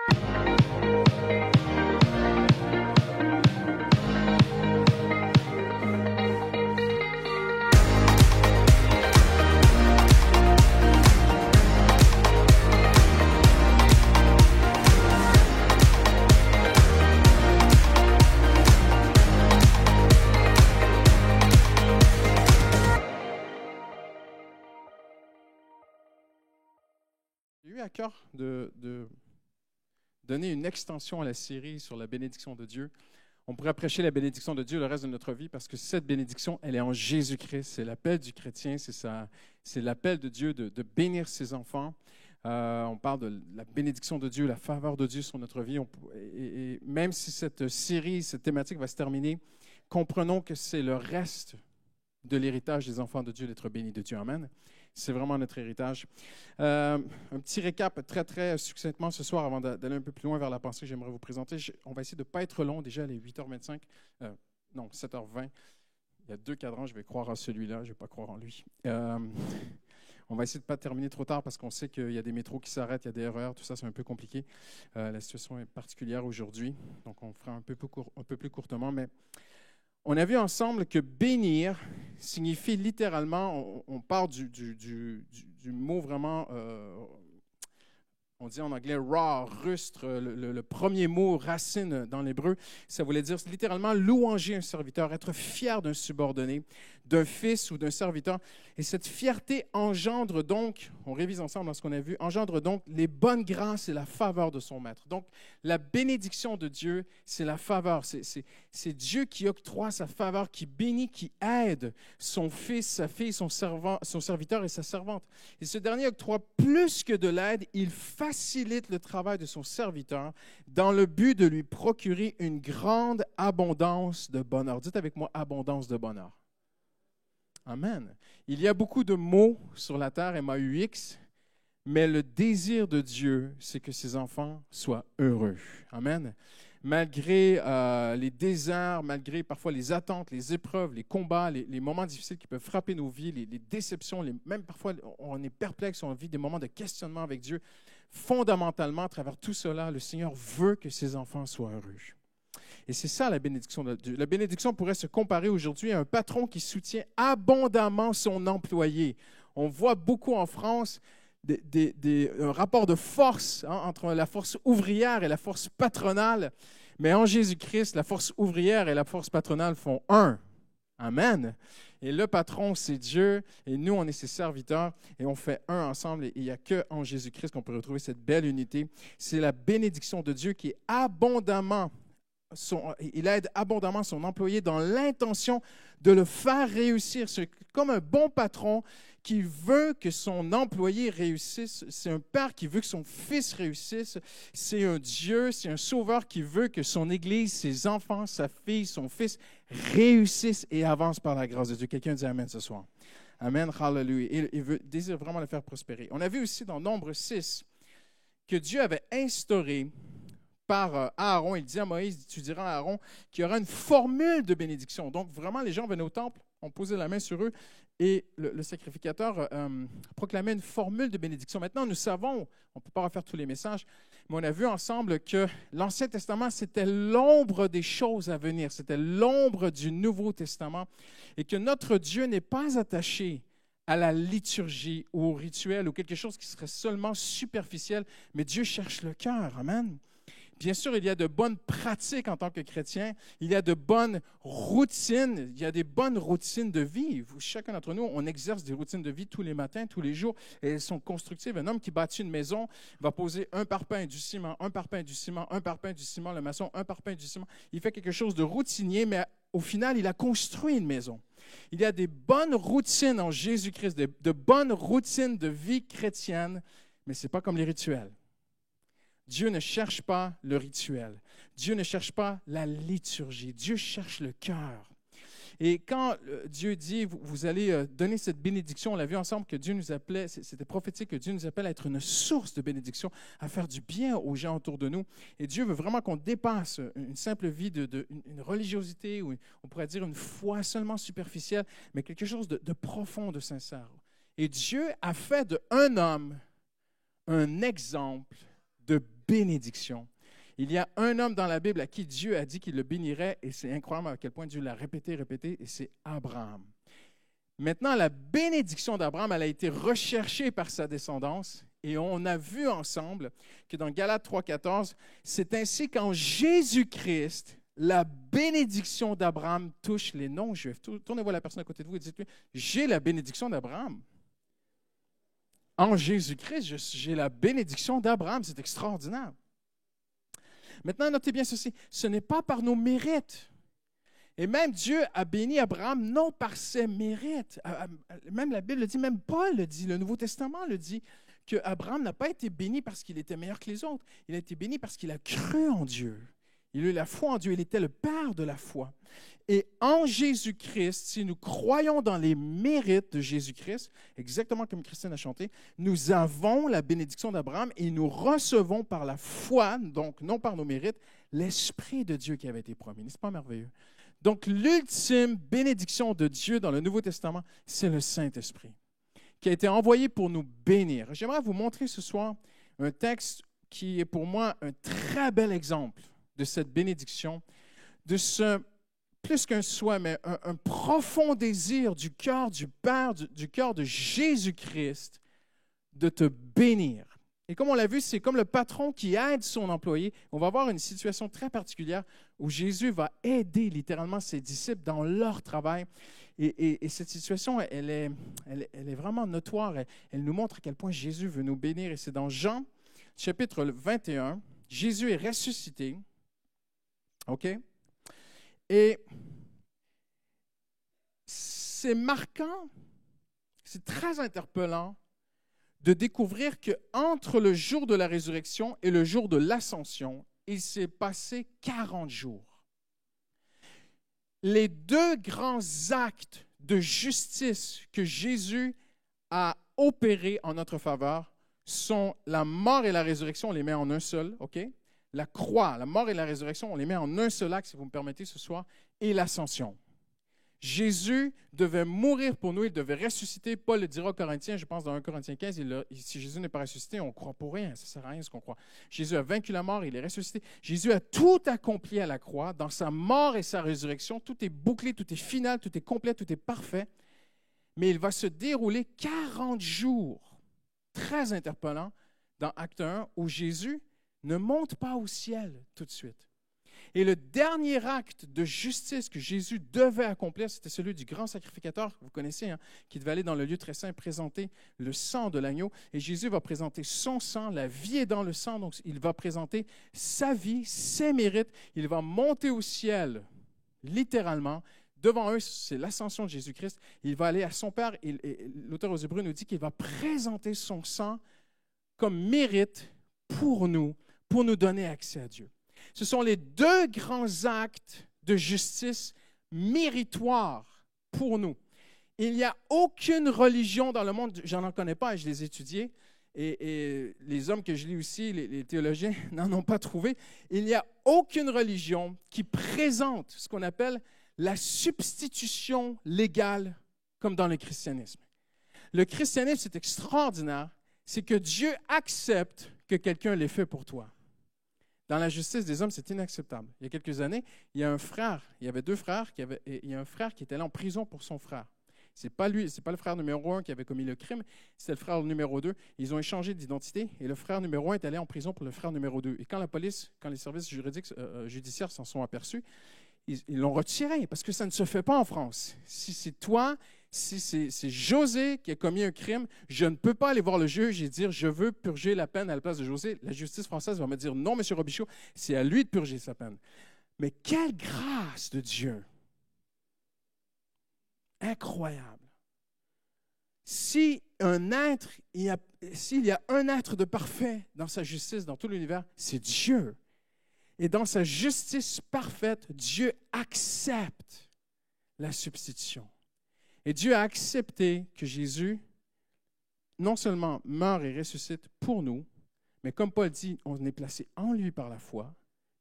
À cœur de donner une extension à la série sur la bénédiction de Dieu. On pourrait prêcher la bénédiction de Dieu le reste de notre vie parce que cette bénédiction, elle est en Jésus-Christ. C'est l'appel du chrétien, c'est l'appel de Dieu de bénir ses enfants. On parle de la bénédiction de Dieu, la faveur de Dieu sur notre vie. Et même si cette série, cette thématique va se terminer, comprenons que c'est le reste de l'héritage des enfants de Dieu d'être bénis de Dieu. Amen. C'est vraiment notre héritage. Un petit récap très, très succinctement ce soir avant d'aller un peu plus loin vers la pensée que j'aimerais vous présenter. On va essayer de ne pas être long. Déjà, il est 8h25. Non, 7h20. Il y a 2 cadrans. Je vais croire à celui-là. Je ne vais pas croire en lui. On va essayer de ne pas terminer trop tard parce qu'on sait qu'il y a des métros qui s'arrêtent, il y a des erreurs. Tout ça, c'est un peu compliqué. La situation est particulière aujourd'hui. Donc, on fera un peu plus courtement. Mais on a vu ensemble que bénir signifie littéralement, on part du mot vraiment, on dit en anglais raw, rustre, le premier mot racine dans l'hébreu, ça voulait dire littéralement louanger un serviteur, être fier d'un subordonné, d'un fils ou d'un serviteur. Et cette fierté engendre donc, on révise ensemble dans ce qu'on a vu, engendre donc les bonnes grâces et la faveur de son maître. Donc, la bénédiction de Dieu, c'est la faveur. C'est Dieu qui octroie sa faveur, qui bénit, qui aide son fils, sa fille, son serviteur et sa servante. Et ce dernier octroie plus que de l'aide, il facilite le travail de son serviteur dans le but de lui procurer une grande abondance de bonheur. Dites avec moi, abondance de bonheur. Amen. Il y a beaucoup de mots sur la terre, M-A-U-X, mais le désir de Dieu, c'est que ses enfants soient heureux. Amen. Malgré les déserts, malgré parfois les attentes, les épreuves, les combats, les moments difficiles qui peuvent frapper nos vies, les déceptions, même parfois on est perplexe, on vit des moments de questionnement avec Dieu. Fondamentalement, à travers tout cela, le Seigneur veut que ses enfants soient heureux. Et c'est ça la bénédiction de Dieu. La bénédiction pourrait se comparer aujourd'hui à un patron qui soutient abondamment son employé. On voit beaucoup en France un rapport de force entre la force ouvrière et la force patronale. Mais en Jésus-Christ, la force ouvrière et la force patronale font un. Amen. Et le patron, c'est Dieu, et nous, on est ses serviteurs, et on fait un ensemble. Et il n'y a qu'en Jésus-Christ qu'on peut retrouver cette belle unité. C'est la bénédiction de Dieu qui est abondamment il aide abondamment son employé dans l'intention de le faire réussir. C'est comme un bon patron qui veut que son employé réussisse. C'est un père qui veut que son fils réussisse. C'est un Dieu, c'est un sauveur qui veut que son Église, ses enfants, sa fille, son fils réussissent et avancent par la grâce de Dieu. Quelqu'un dit Amen ce soir. Amen, hallelujah. Il désire vraiment le faire prospérer. On a vu aussi dans Nombre 6 que Dieu avait instauré par Aaron, il dit à Moïse, tu diras à Aaron qu'il y aura une formule de bénédiction. Donc, vraiment, les gens venaient au temple, on posait la main sur eux et le sacrificateur proclamait une formule de bénédiction. Maintenant, nous savons, on ne peut pas refaire tous les messages, mais on a vu ensemble que l'Ancien Testament, c'était l'ombre des choses à venir, c'était l'ombre du Nouveau Testament et que notre Dieu n'est pas attaché à la liturgie ou au rituel ou quelque chose qui serait seulement superficiel, mais Dieu cherche le cœur. Amen. Bien sûr, il y a de bonnes pratiques en tant que chrétien. Il y a de bonnes routines. Il y a des bonnes routines de vie. Chacun d'entre nous, on exerce des routines de vie tous les matins, tous les jours. Et elles sont constructives. Un homme qui bâtit une maison va poser un parpaing du ciment, un parpaing du ciment, un parpaing du ciment. Le maçon, un parpaing du ciment. Il fait quelque chose de routinier, mais au final, il a construit une maison. Il y a des bonnes routines en Jésus-Christ, de bonnes routines de vie chrétienne, mais ce n'est pas comme les rituels. Dieu ne cherche pas le rituel. Dieu ne cherche pas la liturgie. Dieu cherche le cœur. Et quand Dieu dit, vous allez donner cette bénédiction, on l'a vu ensemble que Dieu nous appelait, c'était prophétique que Dieu nous appelle à être une source de bénédiction, à faire du bien aux gens autour de nous. Et Dieu veut vraiment qu'on dépasse une simple vie une religiosité, ou on pourrait dire une foi seulement superficielle, mais quelque chose de profond, de sincère. Et Dieu a fait d'un homme un exemple de bénédiction. Il y a un homme dans la Bible à qui Dieu a dit qu'il le bénirait, et c'est incroyable à quel point Dieu l'a répété, et c'est Abraham. Maintenant, la bénédiction d'Abraham, elle a été recherchée par sa descendance, et on a vu ensemble que dans Galates 3,14, c'est ainsi qu'en Jésus-Christ, la bénédiction d'Abraham touche les non-juifs. Tournez-vous à la personne à côté de vous et dites-lui, j'ai la bénédiction d'Abraham. En Jésus-Christ, j'ai la bénédiction d'Abraham. C'est extraordinaire. Maintenant, notez bien ceci, ce n'est pas par nos mérites. Et même Dieu a béni Abraham non par ses mérites. Même la Bible le dit, même Paul le dit, le Nouveau Testament le dit, qu'Abraham n'a pas été béni parce qu'il était meilleur que les autres. Il a été béni parce qu'il a cru en Dieu. Il a eu la foi en Dieu. Il était le père de la foi. Et en Jésus-Christ, si nous croyons dans les mérites de Jésus-Christ, exactement comme Christine a chanté, nous avons la bénédiction d'Abraham et nous recevons par la foi, donc non par nos mérites, l'Esprit de Dieu qui avait été promis. N'est-ce pas merveilleux? Donc, l'ultime bénédiction de Dieu dans le Nouveau Testament, c'est le Saint-Esprit, qui a été envoyé pour nous bénir. J'aimerais vous montrer ce soir un texte qui est pour moi un très bel exemple de cette bénédiction, de ce, plus qu'un souhait, mais un profond désir du cœur du Père, du cœur de Jésus-Christ, de te bénir. Et comme on l'a vu, c'est comme le patron qui aide son employé. On va avoir une situation très particulière où Jésus va aider littéralement ses disciples dans leur travail. Et cette situation, elle est vraiment notoire. Elle nous montre à quel point Jésus veut nous bénir. Et c'est dans Jean, chapitre 21. Jésus est ressuscité. OK? Et c'est marquant, c'est très interpellant de découvrir qu'entre le jour de la résurrection et le jour de l'ascension, il s'est passé 40 jours. Les deux grands actes de justice que Jésus a opérés en notre faveur sont la mort et la résurrection, on les met en un seul, OK? La croix, la mort et la résurrection, on les met en un seul acte, si vous me permettez ce soir, et l'ascension. Jésus devait mourir pour nous, il devait ressusciter. Paul le dira aux Corinthiens, je pense dans 1 Corinthiens 15, si Jésus n'est pas ressuscité, on ne croit pour rien, ça ne sert à rien ce qu'on croit. Jésus a vaincu la mort, il est ressuscité. Jésus a tout accompli à la croix, dans sa mort et sa résurrection, tout est bouclé, tout est final, tout est complet, tout est parfait. Mais il va se dérouler 40 jours, très interpellants, dans Acte 1, où Jésus ne monte pas au ciel tout de suite. Et le dernier acte de justice que Jésus devait accomplir, c'était celui du grand sacrificateur, vous connaissez, hein, qui devait aller dans le lieu très saint présenter le sang de l'agneau. Et Jésus va présenter son sang, la vie est dans le sang, donc il va présenter sa vie, ses mérites. Il va monter au ciel, littéralement. Devant eux, c'est l'ascension de Jésus-Christ. Il va aller à son Père. Et l'auteur aux Hébreux nous dit qu'il va présenter son sang comme mérite pour nous donner accès à Dieu. Ce sont les deux grands actes de justice méritoires pour nous. Il n'y a aucune religion dans le monde, je n'en connais pas et je les ai étudiées, et les hommes que je lis aussi, les théologiens, n'en ont pas trouvé. Il n'y a aucune religion qui présente ce qu'on appelle la substitution légale comme dans le christianisme. Le christianisme, c'est extraordinaire, c'est que Dieu accepte que quelqu'un l'ait fait pour toi. Dans la justice des hommes, c'est inacceptable. Il y a quelques années, il y avait deux frères, il y a un frère qui était allé en prison pour son frère. Ce n'est pas lui, ce n'est pas le frère numéro 1 qui avait commis le crime, c'était le frère numéro 2. Ils ont échangé d'identité et le frère numéro 1 est allé en prison pour le frère numéro 2. Et quand la police, quand les services judiciaires s'en sont aperçus, ils l'ont retiré parce que ça ne se fait pas en France. Si c'est toi, si c'est José qui a commis un crime, je ne peux pas aller voir le juge et dire « je veux purger la peine à la place de José ». La justice française va me dire « non, M. Robichaud, c'est à lui de purger sa peine ». Mais quelle grâce de Dieu! Incroyable! S'il y a un être de parfait dans sa justice, dans tout l'univers, c'est Dieu. Et dans sa justice parfaite, Dieu accepte la substitution. Et Dieu a accepté que Jésus, non seulement meurt et ressuscite pour nous, mais comme Paul dit, on est placé en lui par la foi.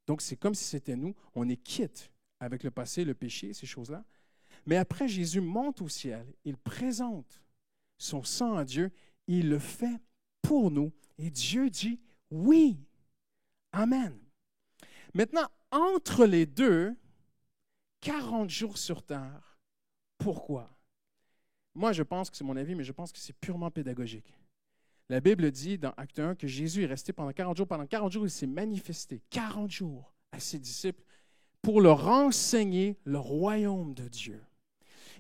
Donc, c'est comme si c'était nous. On est quitte avec le passé, le péché, ces choses-là. Mais après, Jésus monte au ciel. Il présente son sang à Dieu. Il le fait pour nous. Et Dieu dit oui. Amen. Maintenant, entre les deux, 40 jours sur terre. Pourquoi? Moi, je pense que c'est mon avis, mais je pense que c'est purement pédagogique. La Bible dit dans Acte 1 que Jésus est resté pendant 40 jours. Pendant 40 jours, il s'est manifesté 40 jours à ses disciples pour leur enseigner le royaume de Dieu.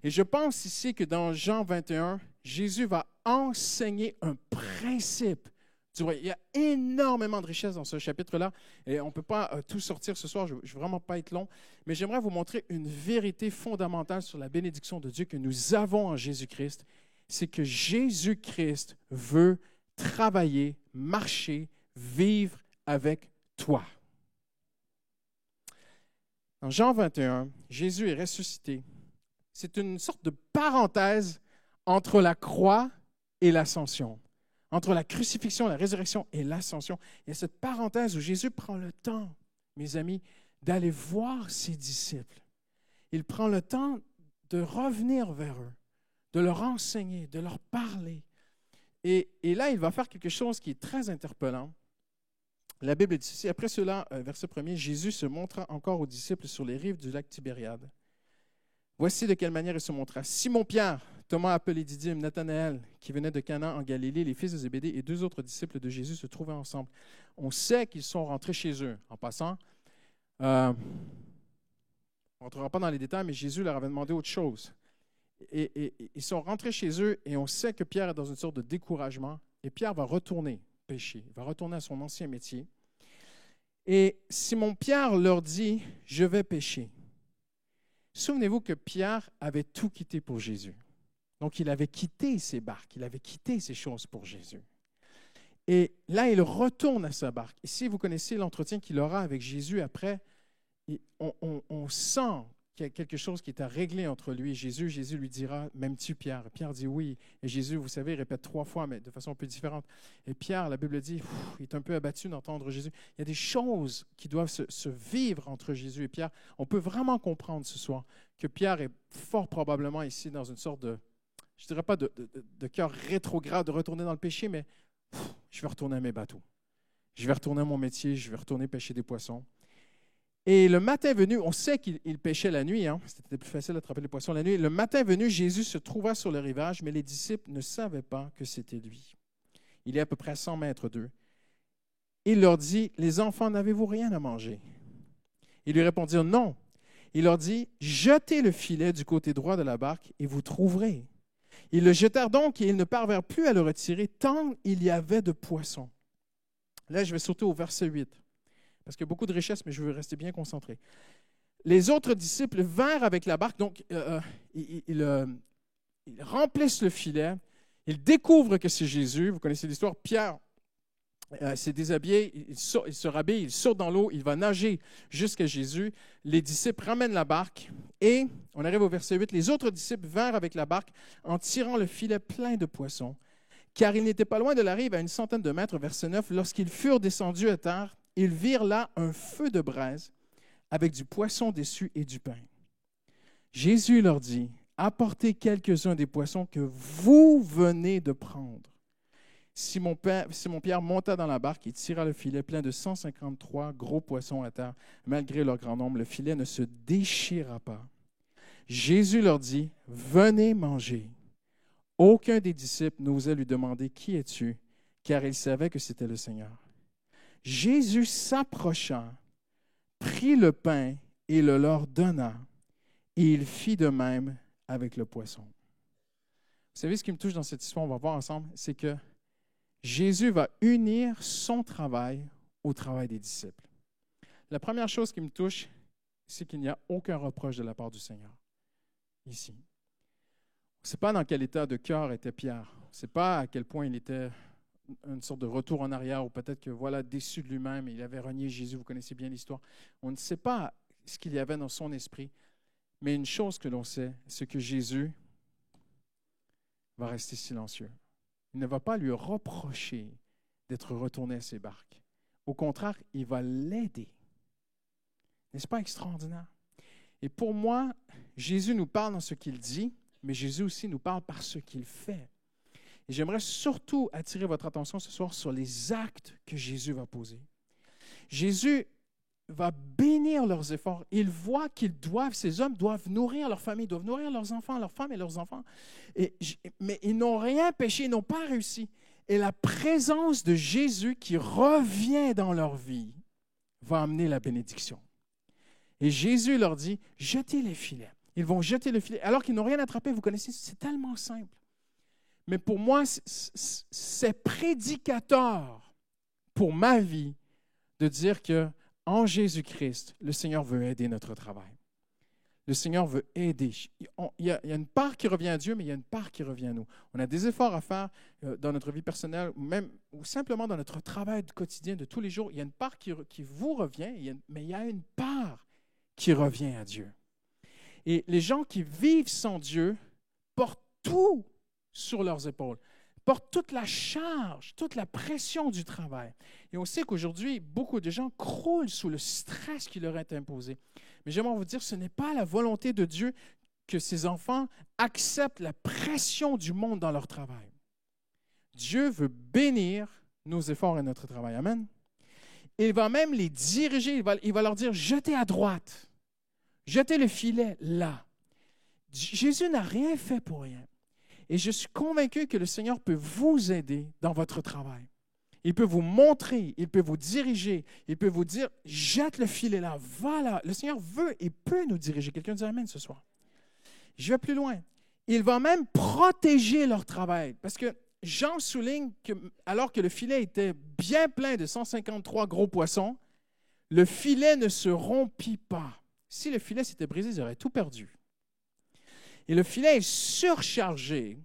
Et je pense ici que dans Jean 21, Jésus va enseigner un principe du royaume. Il y a énormément de richesses dans ce chapitre-là et on ne peut pas tout sortir ce soir, je ne veux vraiment pas être long, mais j'aimerais vous montrer une vérité fondamentale sur la bénédiction de Dieu que nous avons en Jésus-Christ. C'est que Jésus-Christ veut travailler, marcher, vivre avec toi. Dans Jean 21, Jésus est ressuscité. C'est une sorte de parenthèse entre la croix et l'ascension. Entre la crucifixion, la résurrection et l'ascension. Il y a cette parenthèse où Jésus prend le temps, mes amis, d'aller voir ses disciples. Il prend le temps de revenir vers eux, de leur enseigner, de leur parler. Et là, il va faire quelque chose qui est très interpellant. La Bible dit ceci. Après cela, verset 1er, Jésus se montra encore aux disciples sur les rives du lac Tibériade. Voici de quelle manière il se montra. Simon-Pierre, Thomas appelé Didyme, Nathanaël, qui venait de Cana en Galilée, les fils de Zébédée et 2 autres disciples de Jésus se trouvaient ensemble. On sait qu'ils sont rentrés chez eux. En passant, on ne rentrera pas dans les détails, mais Jésus leur avait demandé autre chose. Et ils sont rentrés chez eux et on sait que Pierre est dans une sorte de découragement. Et Pierre va retourner pécher, il va retourner à son ancien métier. Et Simon-Pierre leur dit, « Je vais pécher. » Souvenez-vous que Pierre avait tout quitté pour Jésus. Donc, il avait quitté ses barques, il avait quitté ses choses pour Jésus. Et là, il retourne à sa barque. Et si vous connaissez l'entretien qu'il aura avec Jésus après, on sent qu'il y a quelque chose qui est à régler entre lui et Jésus. Jésus lui dira, « M'aimes-tu, Pierre? » Pierre dit oui. Et Jésus, vous savez, répète 3 fois, mais de façon un peu différente. Et Pierre, la Bible dit, il est un peu abattu d'entendre Jésus. Il y a des choses qui doivent se vivre entre Jésus et Pierre. On peut vraiment comprendre ce soir que Pierre est fort probablement ici dans une sorte de, je ne dirais pas de cœur rétrograde, de retourner dans le péché, mais je vais retourner à mes bateaux. Je vais retourner à mon métier, je vais retourner pêcher des poissons. Et le matin venu, on sait qu'il pêchait la nuit, hein? C'était plus facile d'attraper les poissons la nuit. Le matin venu, Jésus se trouva sur le rivage, mais les disciples ne savaient pas que c'était lui. Il est à peu près à 100 mètres d'eux. Il leur dit, « Les enfants, n'avez-vous rien à manger? » Ils lui répondirent, « Non. » Il leur dit, « Jetez le filet du côté droit de la barque et vous trouverez. » Ils le jetèrent donc et ils ne parvinrent plus à le retirer tant il y avait de poissons. Là, je vais sauter au verset 8. Parce qu'il y a beaucoup de richesses, mais je veux rester bien concentré. Les autres disciples vinrent avec la barque, donc ils remplissent le filet, ils découvrent que c'est Jésus. Vous connaissez l'histoire, Pierre s'est déshabillé, il se rhabille, il saute dans l'eau, il va nager jusqu'à Jésus. Les disciples ramènent la barque et, on arrive au verset 8, les autres disciples vinrent avec la barque en tirant le filet plein de poissons, car ils n'étaient pas loin de la rive à 100 de mètres, verset 9, lorsqu'ils furent descendus à terre, ils virent là un feu de braise avec du poisson dessus et du pain. Jésus leur dit, « Apportez quelques-uns des poissons que vous venez de prendre. » Simon-Pierre monta dans la barque et tira le filet plein de 153 gros poissons à terre. Malgré leur grand nombre, le filet ne se déchira pas. Jésus leur dit, « Venez manger. » Aucun des disciples n'osait lui demander, « Qui es-tu? » car il savait que c'était le Seigneur. Jésus s'approcha, prit le pain et le leur donna, et il fit de même avec le poisson. Vous savez ce qui me touche dans cette histoire, on va voir ensemble, c'est que Jésus va unir son travail au travail des disciples. La première chose qui me touche, c'est qu'il n'y a aucun reproche de la part du Seigneur ici. On ne sait pas dans quel état de cœur était Pierre. On ne sait pas à quel point il était une sorte de retour en arrière, ou peut-être que, voilà, déçu de lui-même, il avait renié Jésus, vous connaissez bien l'histoire. On ne sait pas ce qu'il y avait dans son esprit, mais une chose que l'on sait, c'est que Jésus va rester silencieux. Il ne va pas lui reprocher d'être retourné à ses barques. Au contraire, il va l'aider. N'est-ce pas extraordinaire? Et pour moi, Jésus nous parle dans ce qu'il dit, mais Jésus aussi nous parle par ce qu'il fait. Et j'aimerais surtout attirer votre attention ce soir sur les actes que Jésus va poser. Jésus va bénir leurs efforts. Il voit ces hommes doivent nourrir leur famille, doivent nourrir leurs enfants, leurs femmes et leurs enfants. Mais ils n'ont rien péché, ils n'ont pas réussi. Et la présence de Jésus qui revient dans leur vie va amener la bénédiction. Et Jésus leur dit, jetez les filets. Ils vont jeter le filet, alors qu'ils n'ont rien attrapé. Vous connaissez, c'est tellement simple. Mais pour moi, c'est prédicateur pour ma vie de dire qu'en Jésus-Christ, le Seigneur veut aider notre travail. Le Seigneur veut aider. Il y a une part qui revient à Dieu, mais il y a une part qui revient à nous. On a des efforts à faire dans notre vie personnelle, ou simplement dans notre travail quotidien de tous les jours. Il y a une part qui vous revient, mais il y a une part qui revient à Dieu. Et les gens qui vivent sans Dieu portent tout sur leurs épaules, portent toute la charge, toute la pression du travail. Et on sait qu'aujourd'hui, beaucoup de gens croulent sous le stress qui leur est imposé. Mais j'aimerais vous dire, ce n'est pas la volonté de Dieu que ses enfants acceptent la pression du monde dans leur travail. Dieu veut bénir nos efforts et notre travail. Amen. Il va même les diriger, il va leur dire, jetez à droite. Jetez le filet là. Jésus n'a rien fait pour rien. Et je suis convaincu que le Seigneur peut vous aider dans votre travail. Il peut vous montrer, il peut vous diriger, il peut vous dire, jette le filet là, va là. Le Seigneur veut et peut nous diriger. Quelqu'un dit Amen ce soir. Je vais plus loin. Il va même protéger leur travail. Parce que Jean souligne que, alors que le filet était bien plein de 153 gros poissons, le filet ne se rompit pas. Si le filet s'était brisé, ils auraient tout perdu. Et le filet est surchargé.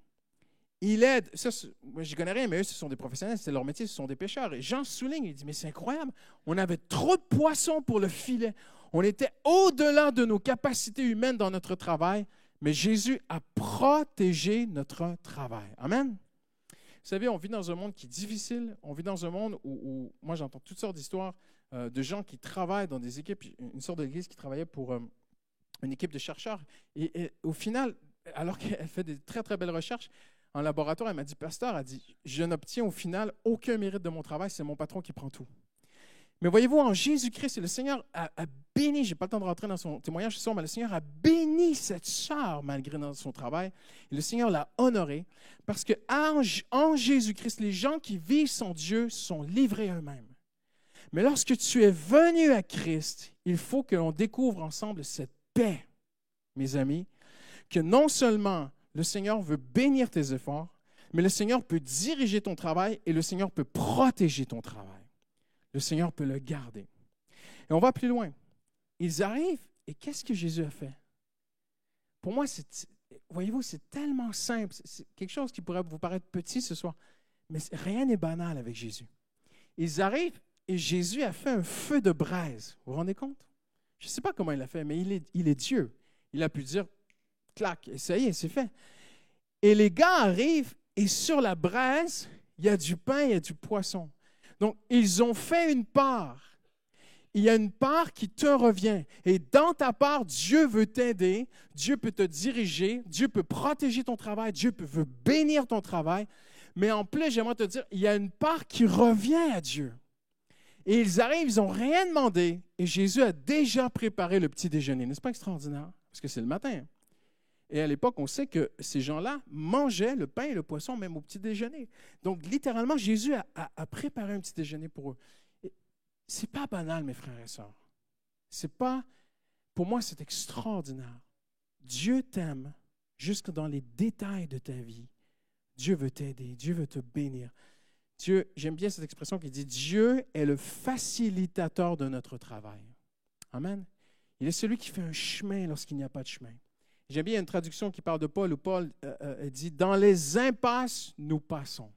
Il aide, ça, moi je ne connais rien, mais eux, ce sont des professionnels, c'est leur métier, ce sont des pêcheurs. Et Jean souligne, il dit, mais c'est incroyable, on avait trop de poissons pour le filet. On était au-delà de nos capacités humaines dans notre travail, mais Jésus a protégé notre travail. Amen. Vous savez, on vit dans un monde qui est difficile, on vit dans un monde où moi j'entends toutes sortes d'histoires de gens qui travaillent dans des équipes, une sorte d'église qui travaillait pour une équipe de chercheurs. Et au final, alors qu'elle fait des très, très belles recherches, en laboratoire, elle m'a dit, pasteur, elle dit, je n'obtiens au final aucun mérite de mon travail, c'est mon patron qui prend tout. Mais voyez-vous, en Jésus-Christ, le Seigneur a béni, je n'ai pas le temps de rentrer dans son témoignage ce soir, mais le Seigneur a béni cette sœur malgré dans son travail. Et le Seigneur l'a honorée parce qu'en Jésus-Christ, les gens qui vivent sans Dieu sont livrés eux-mêmes. Mais lorsque tu es venu à Christ, il faut que l'on découvre ensemble cette paix, mes amis, que non seulement le Seigneur veut bénir tes efforts, mais le Seigneur peut diriger ton travail et le Seigneur peut protéger ton travail. Le Seigneur peut le garder. Et on va plus loin. Ils arrivent, et qu'est-ce que Jésus a fait? Pour moi, voyez-vous, c'est tellement simple. C'est quelque chose qui pourrait vous paraître petit ce soir, mais rien n'est banal avec Jésus. Ils arrivent, et Jésus a fait un feu de braise. Vous vous rendez compte? Je ne sais pas comment il a fait, mais il est Dieu. Il a pu dire, clac, et ça y est, c'est fait. Et les gars arrivent, et sur la braise, il y a du pain, il y a du poisson. Donc, ils ont fait une part. Il y a une part qui te revient. Et dans ta part, Dieu veut t'aider, Dieu peut te diriger, Dieu peut protéger ton travail, Dieu veut bénir ton travail. Mais en plus, j'aimerais te dire, il y a une part qui revient à Dieu. Et ils arrivent, ils n'ont rien demandé, et Jésus a déjà préparé le petit déjeuner. N'est-ce pas extraordinaire? Parce que c'est le matin. Et à l'époque, on sait que ces gens-là mangeaient le pain et le poisson même au petit déjeuner. Donc, littéralement, Jésus a préparé un petit déjeuner pour eux. Ce n'est pas banal, mes frères et sœurs. C'est pas, pour moi, c'est extraordinaire. Dieu t'aime jusque dans les détails de ta vie. Dieu veut t'aider, Dieu veut te bénir. J'aime bien cette expression qui dit « Dieu est le facilitateur de notre travail ». Amen. Il est celui qui fait un chemin lorsqu'il n'y a pas de chemin. J'aime bien une traduction qui parle de Paul, où Paul dit « Dans les impasses, nous passons ».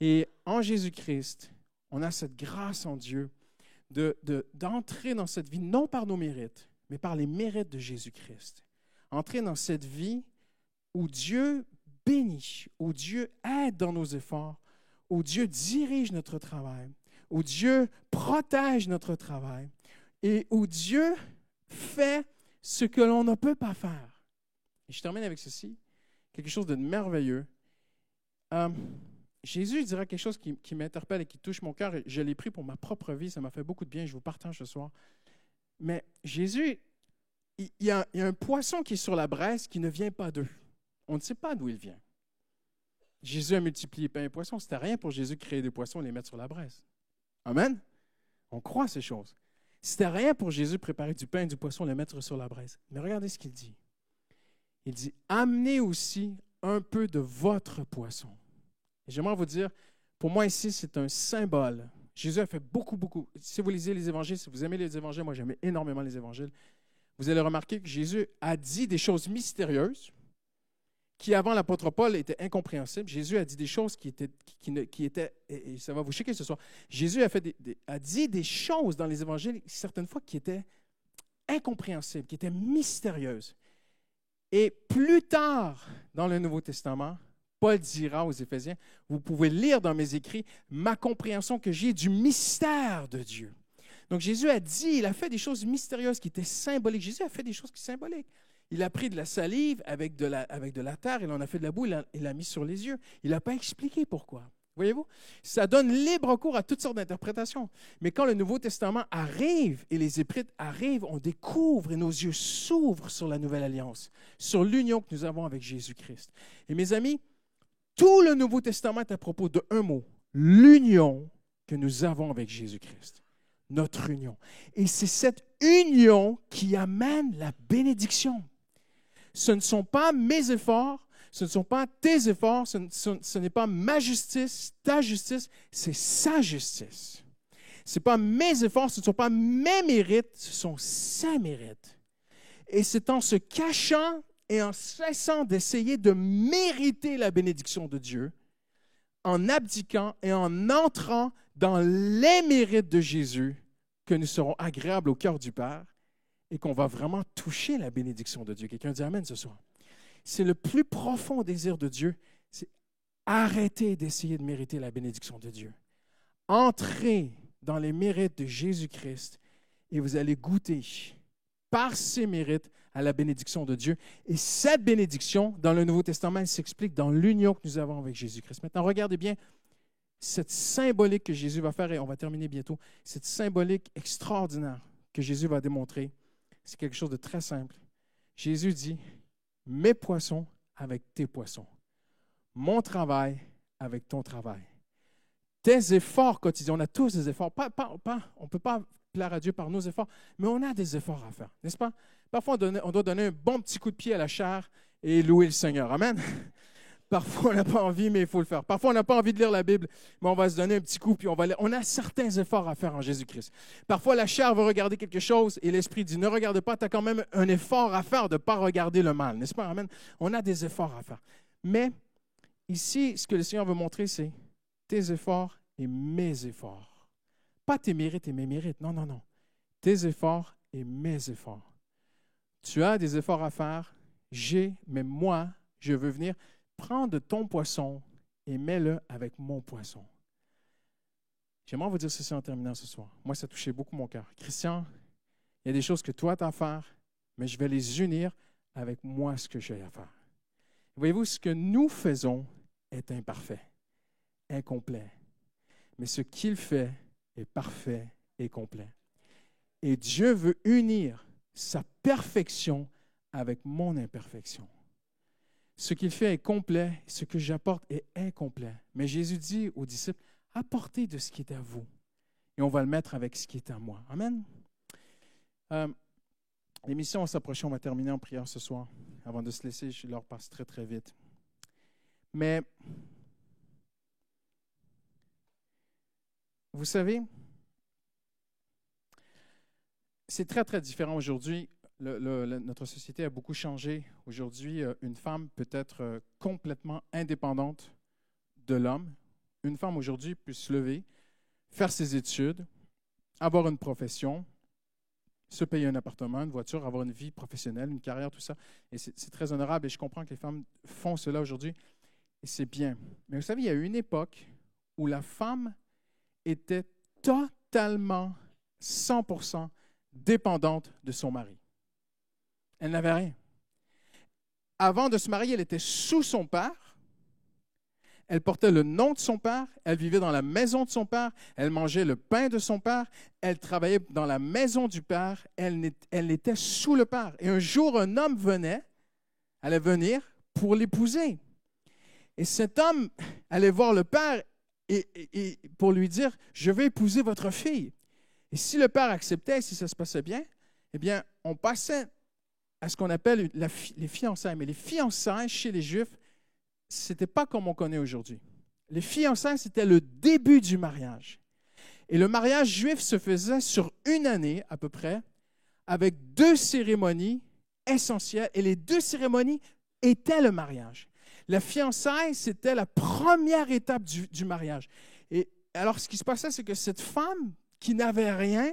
Et en Jésus-Christ, on a cette grâce en Dieu d'entrer dans cette vie, non par nos mérites, mais par les mérites de Jésus-Christ. Entrer dans cette vie où Dieu bénit, où Dieu aide dans nos efforts, où Dieu dirige notre travail, où Dieu protège notre travail et où Dieu fait ce que l'on ne peut pas faire. Et je termine avec ceci, quelque chose de merveilleux. Jésus dira quelque chose qui m'interpelle et qui touche mon cœur. Je l'ai pris pour ma propre vie. Ça m'a fait beaucoup de bien. Je vous partage ce soir. Mais Jésus, il y a un poisson qui est sur la braise qui ne vient pas d'eux. On ne sait pas d'où il vient. Jésus a multiplié pain et poisson. C'était rien pour Jésus de créer des poissons et les mettre sur la braise. Amen? On croit ces choses. C'était rien pour Jésus de préparer du pain et du poisson et les mettre sur la braise. Mais regardez ce qu'il dit. Il dit, amenez aussi un peu de votre poisson. Et j'aimerais vous dire, pour moi ici, c'est un symbole. Jésus a fait beaucoup. Si vous lisez les évangiles, si vous aimez les évangiles, moi j'aime énormément les évangiles, vous allez remarquer que Jésus a dit des choses mystérieuses qui, avant l'apôtre Paul, étaient incompréhensibles. Jésus a dit des choses qui étaient et ça va vous choquer ce soir, Jésus a dit des choses dans les évangiles, certaines fois, qui étaient incompréhensibles, qui étaient mystérieuses. Et plus tard, dans le Nouveau Testament, Paul dira aux Éphésiens, vous pouvez lire dans mes écrits ma compréhension que j'ai du mystère de Dieu. Donc Jésus a dit, il a fait des choses mystérieuses qui étaient symboliques. Jésus a fait des choses qui sont symboliques. Il a pris de la salive avec de la terre, il en a fait de la boue, il l'a mis sur les yeux. Il n'a pas expliqué pourquoi. Voyez-vous? Ça donne libre cours à toutes sortes d'interprétations. Mais quand le Nouveau Testament arrive et les Épîtres arrivent, on découvre et nos yeux s'ouvrent sur la Nouvelle Alliance, sur l'union que nous avons avec Jésus-Christ. Et mes amis, tout le Nouveau Testament est à propos d'un mot, l'union que nous avons avec Jésus-Christ. Notre union. Et c'est cette union qui amène la bénédiction. Ce ne sont pas mes efforts, ce ne sont pas tes efforts, ce n'est pas ma justice, ta justice, c'est sa justice. Ce n'est pas mes efforts, ce ne sont pas mes mérites, ce sont ses mérites. Et c'est en se cachant et en cessant d'essayer de mériter la bénédiction de Dieu, en abdiquant et en entrant dans les mérites de Jésus, que nous serons agréables au cœur du Père et qu'on va vraiment toucher la bénédiction de Dieu. Quelqu'un dit Amen ce soir. C'est le plus profond désir de Dieu, c'est arrêter d'essayer de mériter la bénédiction de Dieu. Entrez dans les mérites de Jésus-Christ et vous allez goûter par ses mérites à la bénédiction de Dieu. Et cette bénédiction, dans le Nouveau Testament, elle s'explique dans l'union que nous avons avec Jésus-Christ. Maintenant, regardez bien cette symbolique que Jésus va faire, et on va terminer bientôt, cette symbolique extraordinaire que Jésus va démontrer, c'est quelque chose de très simple. Jésus dit, mes poissons avec tes poissons, mon travail avec ton travail, tes efforts quotidiens, on a tous des efforts, on ne peut pas plaire à Dieu par nos efforts, mais on a des efforts à faire, n'est-ce pas? Parfois, on doit donner un bon petit coup de pied à la chair et louer le Seigneur. Amen? Parfois, on n'a pas envie, mais il faut le faire. Parfois, on n'a pas envie de lire la Bible, mais on va se donner un petit coup, puis on a certains efforts à faire en Jésus-Christ. Parfois, la chair veut regarder quelque chose et l'Esprit dit, ne regarde pas, tu as quand même un effort à faire de ne pas regarder le mal, n'est-ce pas? Amen? On a des efforts à faire. Mais ici, ce que le Seigneur veut montrer, c'est tes efforts et mes efforts. Pas tes mérites et mes mérites, non. Tes efforts et mes efforts. Tu as des efforts à faire, mais moi, je veux venir prendre ton poisson et mets-le avec mon poisson. J'aimerais vous dire ceci en terminant ce soir. Moi, ça a touché beaucoup mon cœur. Christian, il y a des choses que toi tu as à faire, mais je vais les unir avec moi ce que j'ai à faire. Voyez-vous, ce que nous faisons est imparfait, incomplet. Mais ce qu'il fait est parfait et complet. Et Dieu veut unir sa perfection avec mon imperfection. Ce qu'il fait est complet, ce que j'apporte est incomplet. Mais Jésus dit aux disciples, apportez de ce qui est à vous. Et on va le mettre avec ce qui est à moi. Amen. L'émission va s'approcher, on va terminer en prière ce soir. Avant de se laisser, je leur passe très, très vite. Mais, vous savez, c'est très, très différent aujourd'hui. Notre société a beaucoup changé. Aujourd'hui, une femme peut être complètement indépendante de l'homme. Une femme aujourd'hui peut se lever, faire ses études, avoir une profession, se payer un appartement, une voiture, avoir une vie professionnelle, une carrière, tout ça. Et c'est très honorable et je comprends que les femmes font cela aujourd'hui et c'est bien. Mais vous savez, il y a eu une époque où la femme était totalement, 100% dépendante de son mari. Elle n'avait rien. Avant de se marier, elle était sous son père. Elle portait le nom de son père, elle vivait dans la maison de son père, elle mangeait le pain de son père, elle travaillait dans la maison du père, elle était sous le père. Et un jour, un homme allait venir pour l'épouser. Et cet homme allait voir le père et pour lui dire, « Je vais épouser votre fille. » Et si le père acceptait, si ça se passait bien, eh bien, on passait à ce qu'on appelle les fiançailles. Mais les fiançailles chez les Juifs, ce n'était pas comme on connaît aujourd'hui. Les fiançailles, c'était le début du mariage. Et le mariage juif se faisait sur une année à peu près, avec 2 cérémonies essentielles. Et les 2 cérémonies étaient le mariage. La fiançaille, c'était la première étape du mariage. Et alors, ce qui se passait, c'est que cette femme qui n'avait rien,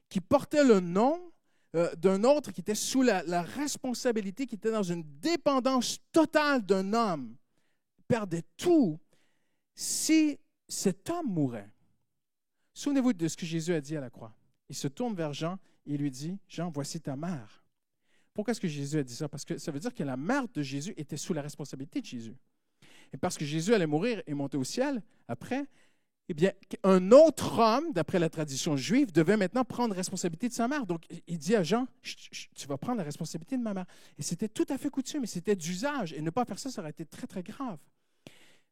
qui portait le nom d'un autre, qui était sous la responsabilité, qui était dans une dépendance totale d'un homme, perdait tout. Si cet homme mourait, souvenez-vous de ce que Jésus a dit à la croix. Il se tourne vers Jean et il lui dit, « Jean, voici ta mère. » Pourquoi est-ce que Jésus a dit ça? Parce que ça veut dire que la mère de Jésus était sous la responsabilité de Jésus. Et parce que Jésus allait mourir et monter au ciel après, eh bien, un autre homme, d'après la tradition juive, devait maintenant prendre responsabilité de sa mère. Donc, il dit à Jean, tu vas prendre la responsabilité de ma mère. Et c'était tout à fait coutume, et c'était d'usage. Et ne pas faire ça, ça aurait été très, très grave.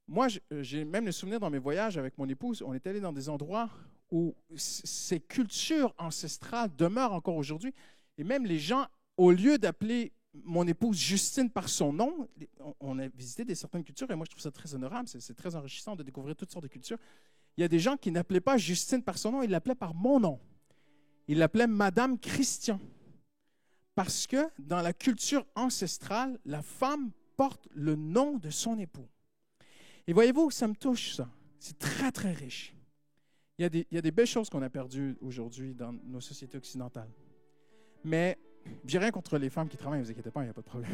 Moi, j'ai même le souvenir dans mes voyages avec mon épouse, on est allé dans des endroits où ces cultures ancestrales demeurent encore aujourd'hui. Et même les gens, au lieu d'appeler mon épouse Justine par son nom, on a visité certaines cultures, et moi, je trouve ça très honorable, c'est très enrichissant de découvrir toutes sortes de cultures. Il y a des gens qui n'appelaient pas Justine par son nom, ils l'appelaient par mon nom. Ils l'appelaient Madame Christian. Parce que dans la culture ancestrale, la femme porte le nom de son époux. Et voyez-vous, ça me touche, ça. C'est très, très riche. Il y a des belles choses qu'on a perdues aujourd'hui dans nos sociétés occidentales. Mais j'ai rien contre les femmes qui travaillent, ne vous inquiétez pas, il n'y a pas de problème.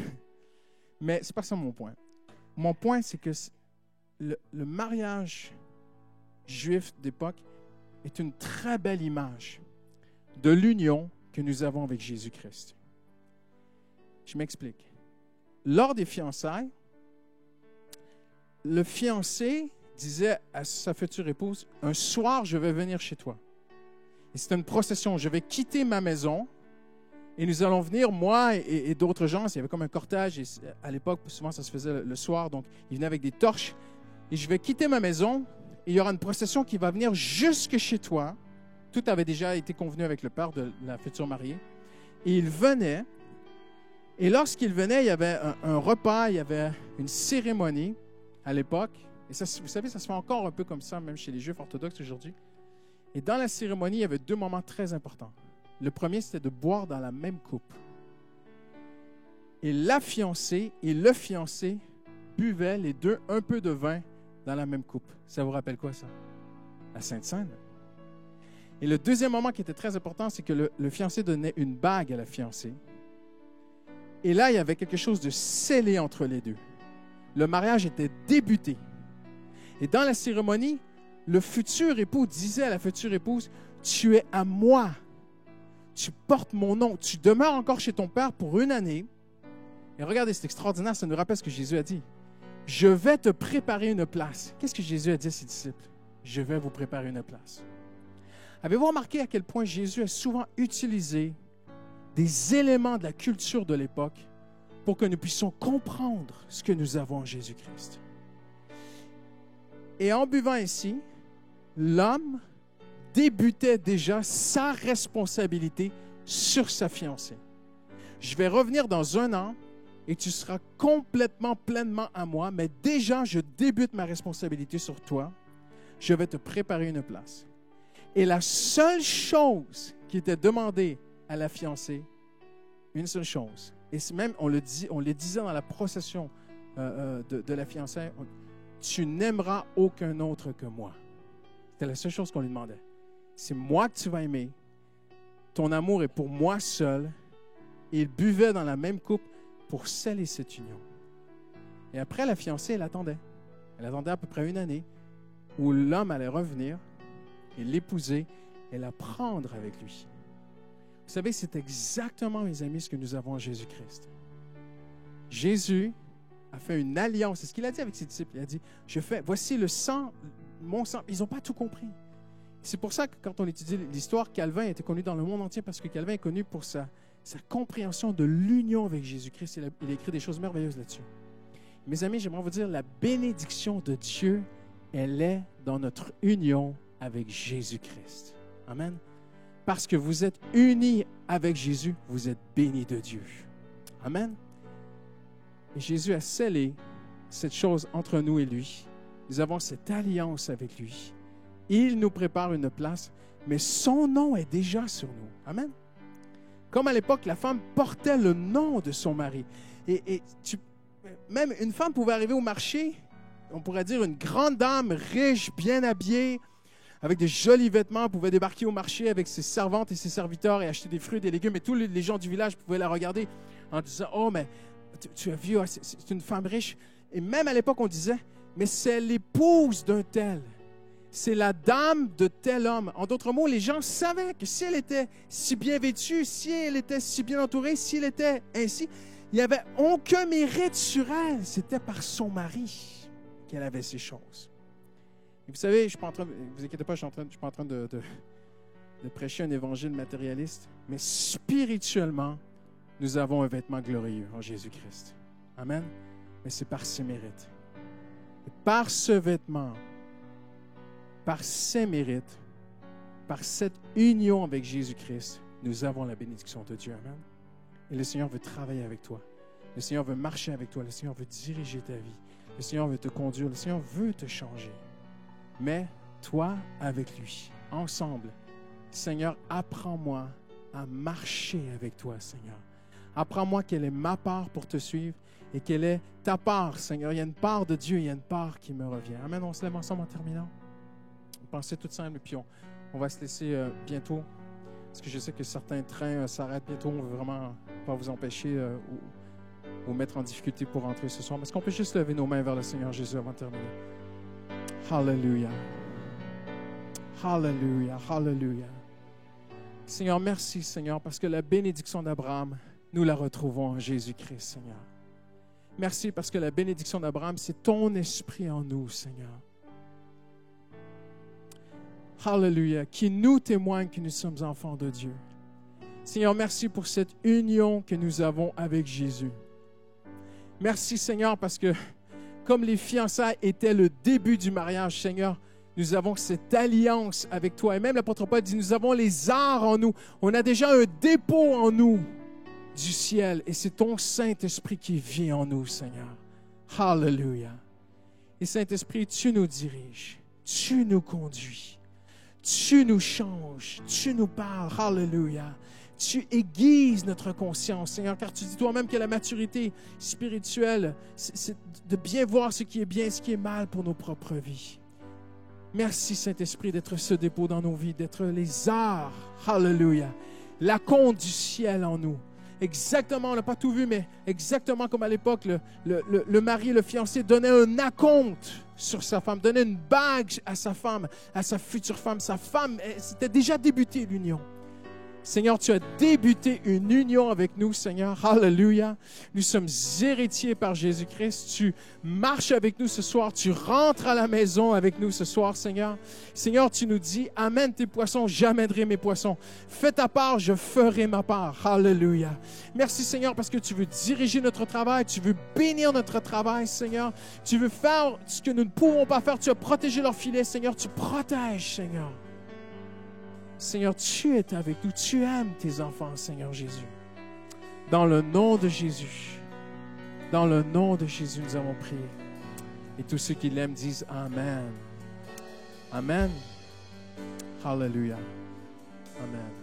Mais ce n'est pas ça mon point. Mon point, c'est que le mariage juif d'époque est une très belle image de l'union que nous avons avec Jésus-Christ. Je m'explique. Lors des fiançailles, le fiancé disait à sa future épouse, « Un soir, je vais venir chez toi. » Et c'était une procession. Je vais quitter ma maison et nous allons venir, moi et d'autres gens. Il y avait comme un cortège. Et à l'époque, souvent, ça se faisait le soir. Donc, ils venaient avec des torches. Et je vais quitter ma maison. Et il y aura une procession qui va venir jusque chez toi. Tout avait déjà été convenu avec le père de la future mariée. Et il venait. Et lorsqu'il venait, il y avait un repas, il y avait une cérémonie à l'époque. Et ça, vous savez, ça se fait encore un peu comme ça, même chez les Juifs orthodoxes aujourd'hui. Et dans la cérémonie, il y avait 2 moments très importants. Le premier, c'était de boire dans la même coupe. Et la fiancée et le fiancé buvaient les 2 un peu de vin dans la même coupe. Ça vous rappelle quoi, ça? La Sainte Seine. Et le deuxième moment qui était très important, c'est que le fiancé donnait une bague à la fiancée. Et là, il y avait quelque chose de scellé entre les deux. Le mariage était débuté. Et dans la cérémonie, le futur époux disait à la future épouse, « Tu es à moi. Tu portes mon nom. Tu demeures encore chez ton père pour 1 année. » Et regardez, c'est extraordinaire, ça nous rappelle ce que Jésus a dit. « Je vais te préparer une place. » Qu'est-ce que Jésus a dit à ses disciples? « Je vais vous préparer une place. » Avez-vous remarqué à quel point Jésus a souvent utilisé des éléments de la culture de l'époque pour que nous puissions comprendre ce que nous avons en Jésus-Christ? Et en buvant ainsi, l'homme débutait déjà sa responsabilité sur sa fiancée. Je vais revenir dans 1 an et tu seras complètement, pleinement à moi, mais déjà, je débute ma responsabilité sur toi. Je vais te préparer une place. Et la seule chose qui était demandée à la fiancée, une seule chose, et même on le disait dans la procession de la fiançaille, tu n'aimeras aucun autre que moi. C'était la seule chose qu'on lui demandait. C'est moi que tu vas aimer. Ton amour est pour moi seul. Et ils buvaient dans la même coupe pour sceller cette union. Et après, la fiancée, elle attendait. Elle attendait à peu près 1 année où l'homme allait revenir et l'épouser et la prendre avec lui. Vous savez, c'est exactement, mes amis, ce que nous avons en Jésus-Christ. Jésus a fait une alliance. C'est ce qu'il a dit avec ses disciples. Il a dit, voici le sang, mon sang. Ils n'ont pas tout compris. C'est pour ça que quand on étudie l'histoire, Calvin était connu dans le monde entier parce que Calvin est connu pour sa compréhension de l'union avec Jésus-Christ. Il a écrit des choses merveilleuses là-dessus. Mes amis, j'aimerais vous dire, la bénédiction de Dieu, elle est dans notre union avec Jésus-Christ. Amen. Parce que vous êtes unis avec Jésus, vous êtes bénis de Dieu. Amen. Et Jésus a scellé cette chose entre nous et lui. Nous avons cette alliance avec lui. Il nous prépare une place, mais son nom est déjà sur nous. Amen. Comme à l'époque, la femme portait le nom de son mari. Même une femme pouvait arriver au marché, on pourrait dire une grande dame, riche, bien habillée, avec de jolis vêtements, pouvait débarquer au marché avec ses servantes et ses serviteurs et acheter des fruits et des légumes. Et tous les gens du village pouvaient la regarder en disant, « Oh, mais tu as vu, c'est une femme riche. » Et même à l'époque, on disait, « Mais c'est l'épouse d'un tel. C'est la dame de tel homme. » En d'autres mots, les gens savaient que si elle était si bien vêtue, si elle était si bien entourée, si elle était ainsi, il n'y avait aucun mérite sur elle. C'était par son mari qu'elle avait ces choses. Et vous savez, je suis pas en train, vous inquiétez pas, je suis pas en train de prêcher un évangile matérialiste, mais spirituellement, nous avons un vêtement glorieux en Jésus-Christ. Amen. Mais c'est par ses mérites. Et par ce vêtement, par ses mérites, par cette union avec Jésus-Christ, nous avons la bénédiction de Dieu. Amen. Et le Seigneur veut travailler avec toi. Le Seigneur veut marcher avec toi. Le Seigneur veut diriger ta vie. Le Seigneur veut te conduire. Le Seigneur veut te changer. Mais toi avec lui, ensemble, Seigneur, apprends-moi à marcher avec toi, Seigneur. Apprends-moi quelle est ma part pour te suivre et quelle est ta part, Seigneur. Il y a une part de Dieu, il y a une part qui me revient. Amen. On se lève ensemble en terminant. Pensez tout simple et puis on va se laisser bientôt, parce que je sais que certains trains s'arrêtent bientôt. On ne veut vraiment pas vous empêcher ou mettre en difficulté pour rentrer ce soir. Mais est-ce qu'on peut juste lever nos mains vers le Seigneur Jésus avant de terminer? Hallelujah. Hallelujah. Hallelujah. Seigneur, merci, Seigneur, parce que la bénédiction d'Abraham, nous la retrouvons en Jésus-Christ, Seigneur. Merci parce que la bénédiction d'Abraham, c'est ton esprit en nous, Seigneur. Hallelujah, qui nous témoigne que nous sommes enfants de Dieu. Seigneur, merci pour cette union que nous avons avec Jésus. Merci, Seigneur, parce que comme les fiançailles étaient le début du mariage, Seigneur, nous avons cette alliance avec toi. Et même l'apôtre Paul dit, nous avons les arts en nous. On a déjà un dépôt en nous du ciel. Et c'est ton Saint-Esprit qui vit en nous, Seigneur. Hallelujah. Et Saint-Esprit, tu nous diriges. Tu nous conduis. Tu nous changes. Tu nous parles. Hallelujah. Tu aiguises notre conscience, Seigneur, car tu dis toi-même que la maturité spirituelle, c'est de bien voir ce qui est bien et ce qui est mal pour nos propres vies. Merci, Saint-Esprit, d'être ce dépôt dans nos vies, d'être les arts, hallelujah, la compte du ciel en nous. Exactement, on n'a pas tout vu, mais exactement comme à l'époque, le mari, le fiancé donnait un acompte sur sa femme, donnait une bague à sa femme, à sa future femme. Sa femme, c'était déjà débuté l'union. Seigneur, tu as débuté une union avec nous, Seigneur. Hallelujah. Nous sommes héritiers par Jésus-Christ. Tu marches avec nous ce soir. Tu rentres à la maison avec nous ce soir, Seigneur. Seigneur, tu nous dis, amène tes poissons, j'amènerai mes poissons. Fais ta part, je ferai ma part. Hallelujah. Merci, Seigneur, parce que tu veux diriger notre travail. Tu veux bénir notre travail, Seigneur. Tu veux faire ce que nous ne pouvons pas faire. Tu as protégé leur filet, Seigneur. Tu protèges, Seigneur. Seigneur, tu es avec nous. Tu aimes tes enfants, Seigneur Jésus. Dans le nom de Jésus, dans le nom de Jésus, nous avons prié. Et tous ceux qui l'aiment disent Amen. Amen. Hallelujah. Amen.